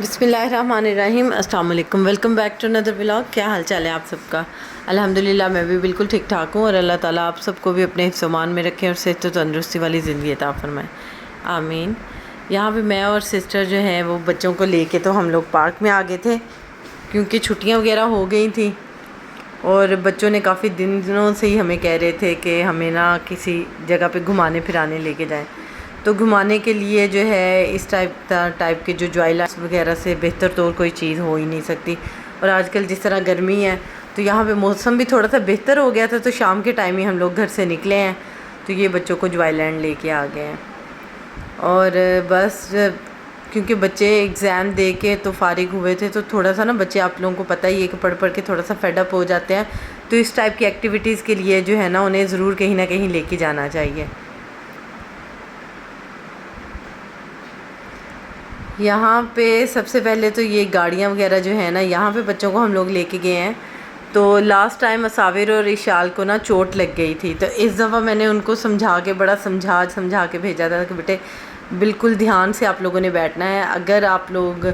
बिस्मिल्लाहिर्रहमानिर्रहीम, अस्सलाम वालेकुम। Welcome back to another vlog. क्या हाल चाल है आप सबका? अल्हम्दुलिल्लाह मैं भी बिल्कुल ठीक ठाक हूँ और अल्लाह ताला आप सबको भी अपने हिफ्ज़-ओ-मान में रखें और सेहत और तंदुरुस्ती वाली ज़िंदगी अता फ़रमाए, आमीन। यहाँ पे मैं और सिस्टर जो है वो बच्चों को लेके तो हम लोग पार्क में आ गए थे क्योंकि छुट्टियाँ वगैरह हो गई थी और बच्चों ने काफ़ी दिनों से ही हमें कह रहे थे कि हमें ना किसी जगह पे घुमाने फिराने लेके जाएं। तो घुमाने के लिए जो है इस टाइप के जो ज्वाइलाइट्स वगैरह से बेहतर तो और कोई चीज़ हो ही नहीं सकती। और आजकल जिस तरह गर्मी है तो यहाँ पे मौसम भी थोड़ा सा बेहतर हो गया था, तो शाम के टाइम ही हम लोग घर से निकले हैं। तो ये बच्चों को ज्वाइलैंड लेके आ गए हैं और बस क्योंकि बच्चे एग्ज़ाम दे के तो फारिग हुए थे, तो थोड़ा सा ना बच्चे आप लोगों को पता ही है कि पढ़ पढ़ के थोड़ा सा फेडअप हो जाते हैं। तो इस टाइप की एक्टिविटीज़ के लिए जो है ना उन्हें ज़रूर कहीं ना कहीं लेके जाना चाहिए। यहाँ पे सबसे पहले तो ये गाड़ियाँ वगैरह जो है ना, यहाँ पे बच्चों को हम लोग लेके गए हैं। तो लास्ट टाइम असाविर और इशाल को ना चोट लग गई थी, तो इस दफ़ा मैंने उनको समझा के बड़ा समझा के भेजा था कि बेटे बिल्कुल ध्यान से आप लोगों ने बैठना है। अगर आप लोग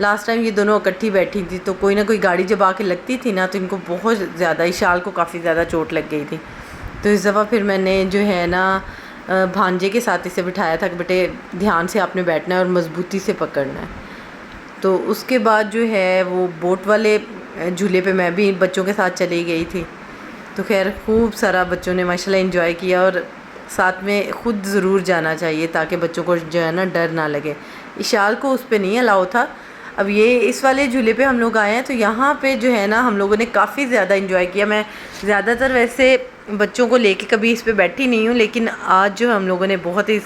लास्ट टाइम ये दोनों इकट्ठी बैठी थी तो कोई ना कोई गाड़ी जब आके लगती थी ना तो इनको बहुत ज़्यादा, इशाल को काफ़ी ज़्यादा चोट लग गई थी। तो इस दफ़ा फिर मैंने जो है ना भांजे के साथ इसे बिठाया था कि बेटे ध्यान से आपने बैठना है और मज़बूती से पकड़ना है। तो उसके बाद जो है वो बोट वाले झूले पे मैं भी बच्चों के साथ चली गई थी। तो खैर खूब सारा बच्चों ने माशाल्लाह एंजॉय किया और साथ में ख़ुद ज़रूर जाना चाहिए ताकि बच्चों को जो है ना डर ना लगे। इशाल को उस पे नहीं अलाउ था। अब ये इस वाले झूले पे हम लोग आए हैं तो यहाँ पे जो है ना हम लोगों ने काफ़ी ज़्यादा एंजॉय किया। मैं ज़्यादातर वैसे बच्चों को लेके कभी इस पे बैठी नहीं हूँ, लेकिन आज जो हम लोगों ने बहुत इस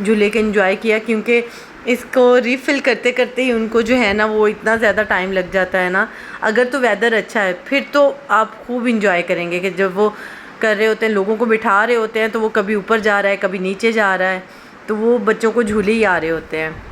झूले के एंजॉय किया क्योंकि इसको रीफ़िल करते करते ही उनको जो है ना वो इतना ज़्यादा टाइम लग जाता है ना। अगर तो वेदर अच्छा है फिर तो आप खूब इंजॉय करेंगे कि जब वो कर रहे होते हैं, लोगों को बिठा रहे होते हैं तो वो कभी ऊपर जा रहा है कभी नीचे जा रहा है, तो वो बच्चों को झूले ही आ रहे होते हैं।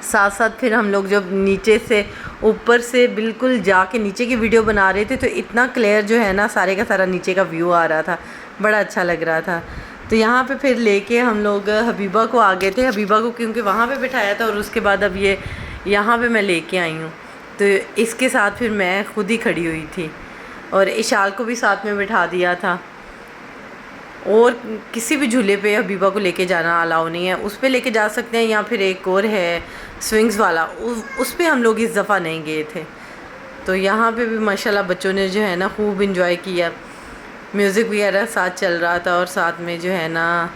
साथ साथ फिर हम लोग जब नीचे से ऊपर से बिल्कुल जाके नीचे की वीडियो बना रहे थे तो इतना क्लियर जो है ना सारे का सारा नीचे का व्यू आ रहा था, बड़ा अच्छा लग रहा था। तो यहाँ पे फिर लेके हम लोग हबीबा को आ गए थे। हबीबा को क्योंकि वहाँ पे बिठाया था और उसके बाद अब ये यहाँ पे मैं लेके आई हूँ, तो इसके साथ फिर मैं खुद ही खड़ी हुई थी और इशाल को भी साथ में बिठा दिया था। और किसी भी झूले पे हबीबा को लेके जाना अलाउ नहीं है, उस पे लेके जा सकते हैं या फिर एक और है स्विंग्स वाला, उस पे हम लोग इस दफ़ा नहीं गए थे। तो यहाँ पे भी माशाल्लाह बच्चों ने जो है ना खूब इंजॉय किया, म्यूज़िक वगैरह साथ चल रहा था और साथ में जो है ना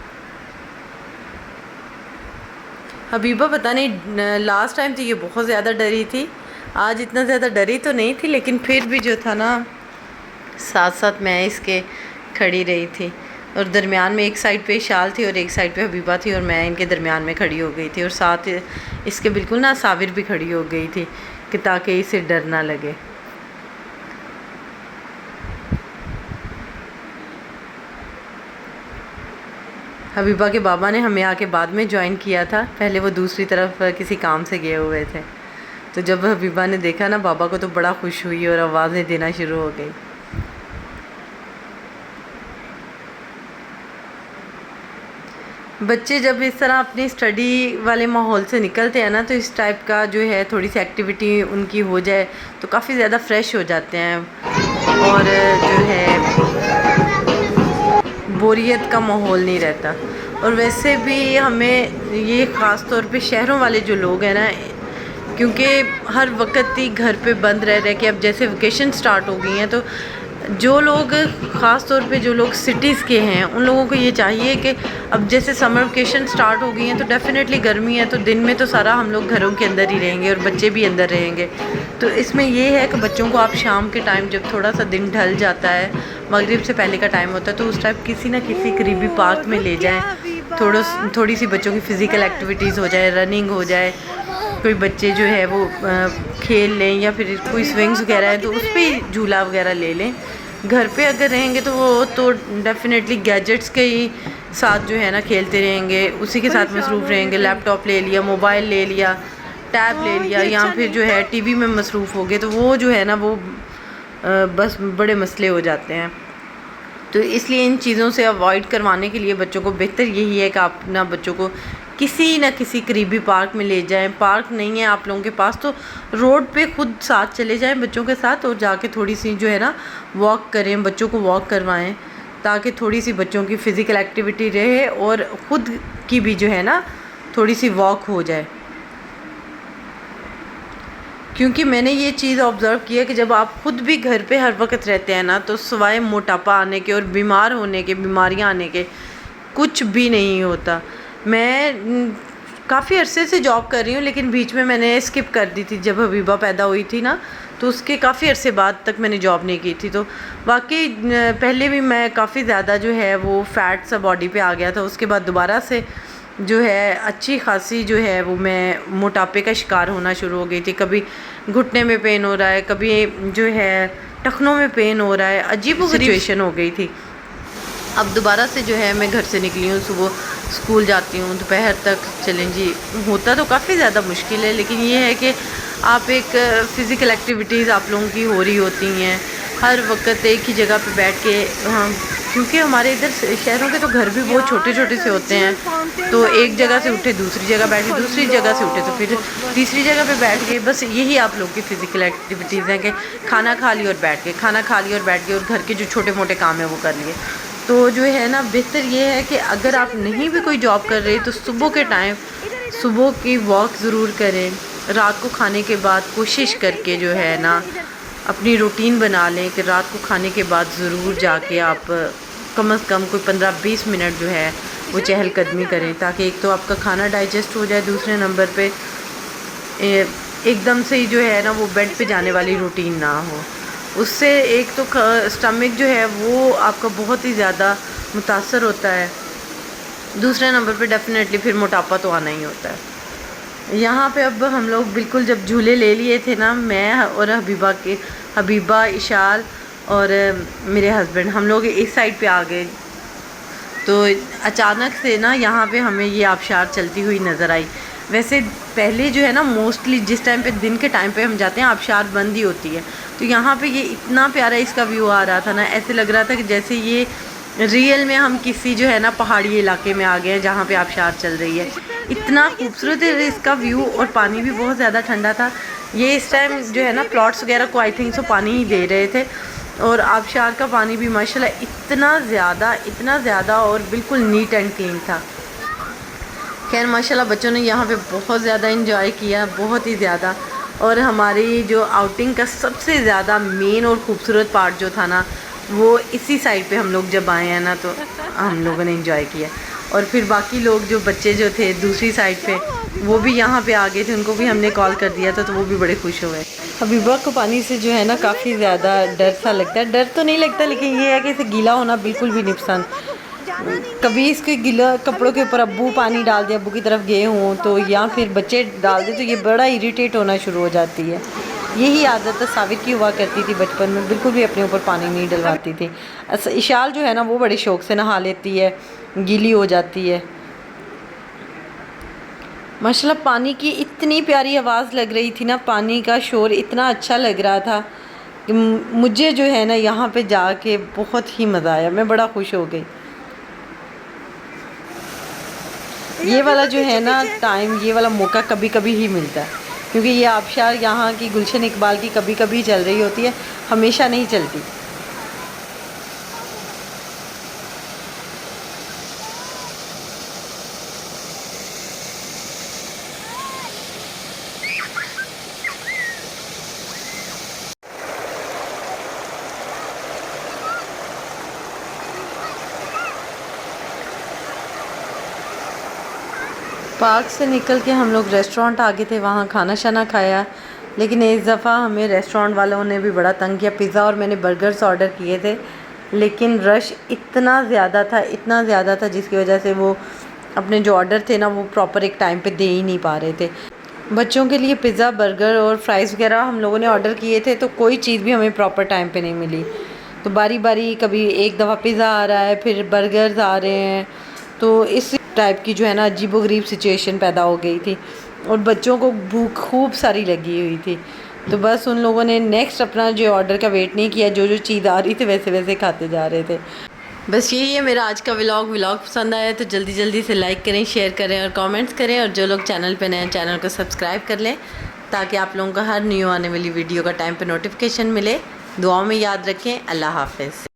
हबीबा पता नहीं लास्ट टाइम तो ये बहुत ज़्यादा डरी थी, आज इतना ज़्यादा डरी तो नहीं थी, लेकिन फिर भी जो था ना साथ साथ मैं इसके खड़ी रही थी और दरमियान में एक साइड पे शाल थी और एक साइड पे हबीबा थी और मैं इनके दरमियान में खड़ी हो गई थी और साथ इसके बिल्कुल ना साविर भी खड़ी हो गई थी कि ताकि इसे डर ना लगे। हबीबा के बाबा ने हमें आके बाद में ज्वाइन किया था, पहले वो दूसरी तरफ किसी काम से गए हुए थे। तो जब हबीबा ने देखा ना बाबा को तो बड़ा खुश हुई और आवाज़ें देना शुरू हो गई। बच्चे जब इस तरह अपनी स्टडी वाले माहौल से निकलते हैं ना तो इस टाइप का जो है थोड़ी सी एक्टिविटी उनकी हो जाए तो काफ़ी ज़्यादा फ्रेश हो जाते हैं और जो है बोरियत का माहौल नहीं रहता। और वैसे भी हमें ये ख़ास तौर पे शहरों वाले जो लोग हैं ना, क्योंकि हर वक्त ही घर पे बंद रह रहे कि अब जैसे वेकेशन स्टार्ट हो गई हैं तो जो लोग ख़ास तौर पे जो लोग सिटीज़ के हैं उन लोगों को ये चाहिए कि अब जैसे समर वेकेशन स्टार्ट हो गई हैं तो डेफ़िनेटली गर्मी है तो दिन में तो सारा हम लोग घरों के अंदर ही रहेंगे और बच्चे भी अंदर रहेंगे। तो इसमें ये है कि बच्चों को आप शाम के टाइम जब थोड़ा सा दिन ढल जाता है, मगरिब से पहले का टाइम होता है, तो उस टाइम किसी ना किसी करीबी पार्क में ले जाएँ, थोड़ी सी बच्चों की फ़िज़िकल एक्टिविटीज़ हो जाए, रनिंग हो जाए, कोई बच्चे जो है वो खेल लें या फिर कोई स्विंग्स वगैरह है तो उस पर झूला वगैरह ले लें। घर पे अगर रहेंगे तो वो तो डेफ़िनेटली गैजेट्स के ही साथ जो है ना खेलते रहेंगे, उसी के साथ मसरूफ़ रहेंगे। लैपटॉप ले लिया, मोबाइल ले लिया, टैब ले लिया या फिर जो है टीवी में मसरूफ़ हो गए, तो वो जो है ना वो बस बड़े मसले हो जाते हैं। तो इसलिए इन चीज़ों से अवॉइड करवाने के लिए बच्चों को बेहतर यही है कि आप ना बच्चों को किसी न किसी करीबी पार्क में ले जाएं। पार्क नहीं है आप लोगों के पास तो रोड पे खुद साथ चले जाएं बच्चों के साथ और जाके थोड़ी सी जो है ना वॉक करें, बच्चों को वॉक करवाएं ताकि थोड़ी सी बच्चों की फ़िज़िकल एक्टिविटी रहे और ख़ुद की भी जो है ना थोड़ी सी वॉक हो जाए। क्योंकि मैंने ये चीज़ ऑब्ज़र्व किया कि जब आप ख़ुद भी घर पे हर वक्त रहते हैं ना तो सिवाय मोटापा आने के और बीमार होने के, बीमारियां आने के कुछ भी नहीं होता। मैं काफ़ी अरसे से जॉब कर रही हूँ लेकिन बीच में मैंने स्किप कर दी थी। जब हबीबा पैदा हुई थी ना तो उसके काफ़ी अरसे बाद तक मैंने जॉब नहीं की थी। तो वाकई पहले भी मैं काफ़ी ज़्यादा जो है वो फैट सा बॉडी पे आ गया था। उसके बाद दोबारा से जो है अच्छी खासी जो है वो मैं मोटापे का शिकार होना शुरू हो गई थी। कभी घुटने में पेन हो रहा है, कभी जो है टखनों में पेन हो रहा है, अजीब सिचुएशन हो गई थी। अब दोबारा से जो है मैं घर से निकली हूँ, सुबह स्कूल जाती हूँ, दोपहर तक चलें जी। होता तो काफ़ी ज़्यादा मुश्किल है लेकिन ये है कि आप एक फ़िज़िकल एक्टिविटीज़ आप लोगों की हो रही होती हैं हर वक्त एक ही जगह पे बैठ के। हाँ, क्योंकि हमारे इधर शहरों के तो घर भी बहुत छोटे छोटे से होते हैं तो एक जगह से उठे दूसरी जगह बैठे, दूसरी जगह से उठे तो फिर तीसरी जगह पे बैठ गए। बस यही आप लोग की फ़िज़िकल एक्टिविटीज़ हैं कि खाना खा लिया और बैठ गए, खाना खा लिया और बैठ गए और घर के जो छोटे मोटे काम है वो कर लिए। तो जो है ना बेहतर ये है कि अगर आप नहीं भी कोई जॉब कर रहे तो सुबह के टाइम सुबह की वॉक ज़रूर करें। रात को खाने के बाद कोशिश करके जो है ना अपनी रूटीन बना लें कि रात को खाने के बाद ज़रूर जाके आप कम से कम कोई 15-20 मिनट जो है वो चहलकदमी करें ताकि एक तो आपका खाना डाइजेस्ट हो जाए, दूसरे नंबर पे एकदम से ही जो है ना वो बेड पे जाने वाली रूटीन ना हो। उससे एक तो स्टमक जो है वो आपका बहुत ही ज़्यादा मुतासर होता है, दूसरे नंबर पे डेफिनेटली फिर मोटापा तो आना ही होता है। यहाँ पे अब हम लोग बिल्कुल जब झूले ले लिए थे ना, मैं और हबीबा, इशाल और मेरे हस्बैंड, हम लोग इस साइड पे आ गए तो अचानक से ना यहाँ पे हमें ये आबशार चलती हुई नज़र आई। वैसे पहले जो है ना मोस्टली जिस टाइम पे दिन के टाइम पे हम जाते हैं आबशार बंद ही होती है, तो यहाँ पे ये इतना प्यारा इसका व्यू आ रहा था ना, ऐसे लग रहा था कि जैसे ये रियल में हम किसी जो है ना पहाड़ी इलाके में आ गए हैं जहाँ पे आबशार चल रही है। इतना खूबसूरत है इसका व्यू और पानी भी बहुत ज़्यादा ठंडा था। ये इस टाइम जो है ना प्लॉट्स वगैरह को आई थिंक सो पानी ही दे रहे थे और आबशार का पानी भी माशाल्लाह इतना ज़्यादा और बिल्कुल नीट एंड क्लीन था। खैर माशाल्लाह बच्चों ने यहाँ पे बहुत ज़्यादा इंजॉय किया, बहुत ही ज़्यादा। और हमारी जो आउटिंग का सबसे ज़्यादा मेन और ख़ूबसूरत पार्ट जो था ना वो इसी साइड पे हम लोग जब आए हैं ना तो हम लोगों ने इंजॉय किया। और फिर बाकी लोग जो बच्चे जो थे दूसरी साइड पे वो भी यहाँ पे आ गए थे, उनको भी हमने कॉल कर दिया था तो वो भी बड़े खुश हुए। हबीबा को पानी से जो है ना काफ़ी ज़्यादा डर सा लगता है। डर तो नहीं लगता लेकिन ये है कि इसे गीला होना बिल्कुल भी नहीं पसंद। कभी इसके गीला कपड़ों के ऊपर अब्बू पानी डाल दिया, अब्बू की तरफ गए हों तो या फिर बच्चे डाल दे तो ये बड़ा इरिटेट होना शुरू हो जाती है। यही आदत साविर की हुआ करती थी बचपन में, बिल्कुल भी अपने ऊपर पानी नहीं डलवाती थी। इशाल जो है ना वो बड़े शौक़ से नहा लेती है, गीली हो जाती है। माशाल्लाह पानी की इतनी प्यारी आवाज़ लग रही थी ना, पानी का शोर इतना अच्छा लग रहा था कि मुझे जो है ना यहाँ पे जाके बहुत ही मज़ा आया, मैं बड़ा खुश हो गई। ये वाला जो है ना टाइम, ये वाला मौका कभी कभी ही मिलता है क्योंकि ये आबशार यहाँ की गुलशन इकबाल की कभी कभी चल रही होती है, हमेशा नहीं चलती। पार्क से निकल के हम लोग रेस्टोरेंट आ गए थे, वहाँ खाना शाना खाया। लेकिन इस दफ़ा हमें रेस्टोरेंट वालों ने भी बड़ा तंग किया। पिज़्ज़ा और मैंने बर्गर्स ऑर्डर किए थे लेकिन रश इतना ज़्यादा था जिसकी वजह से वो अपने जो ऑर्डर थे ना वो प्रॉपर एक टाइम पे दे ही नहीं पा रहे थे। बच्चों के लिए पिज़्ज़ा, बर्गर और फ्राइज़ वगैरह हम लोगों ने ऑर्डर किए थे तो कोई चीज़ भी हमें प्रॉपर टाइम पे नहीं मिली। तो बारी बारी कभी एक दफ़ा पिज़्ज़ा आ रहा है, फिर बर्गर्स आ रहे हैं, तो इस टाइप की जो है ना अजीबोगरीब सिचुएशन पैदा हो गई थी और बच्चों को भूख खूब सारी लगी हुई थी। तो बस उन लोगों ने नेक्स्ट अपना जो ऑर्डर का वेट नहीं किया, जो चीज़ आ रही थी वैसे वैसे खाते जा रहे थे। बस यही है मेरा आज का व्लॉग पसंद आया तो जल्दी जल्दी से लाइक करें, शेयर करें और कमेंट्स करें, और जो लोग चैनल पे नए हैं चैनल को सब्सक्राइब कर लें ताकि आप लोगों को हर न्यू आने वाली वीडियो का टाइम पे नोटिफिकेशन मिले। दुआओं में याद रखें। अल्लाह हाफ़िज़।